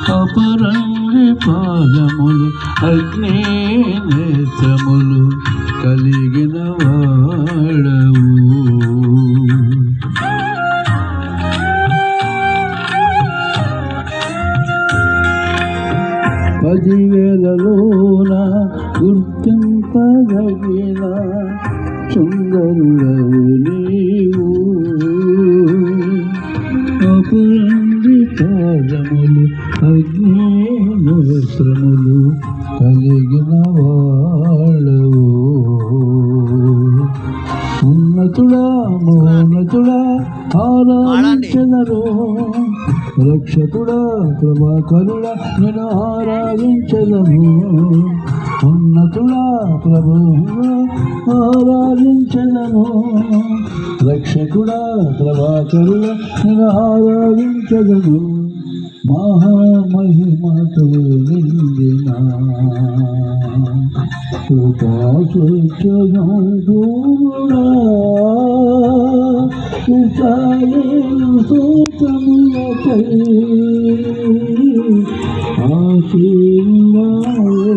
అపరంగి పాదములు అగ్ని నేత్రములు కలిగిన వాడవు. పదివేలలోన గుర్తింపదగిన సుందరుడవు నీవు. అపరంగి పాదములు అగ్ని నేత్రములు కలిగిన వాడవు. ఉన్నతుడా మౌనతుడా ఆరాధించెదరు. రక్షకుడా ప్రభాకరుడా నేను ఆరాధించెదను. ఉన్నతుడా ప్రభువుగా ఆరాధించెదను. రక్షకుడా ప్రభాకరుడా నేను ఆరాధించెదను. మహామహిమతో నిండిన కృపాసూచనూడా ఇశ్రాయేలు సూచములపై ఆశీర్వాదములు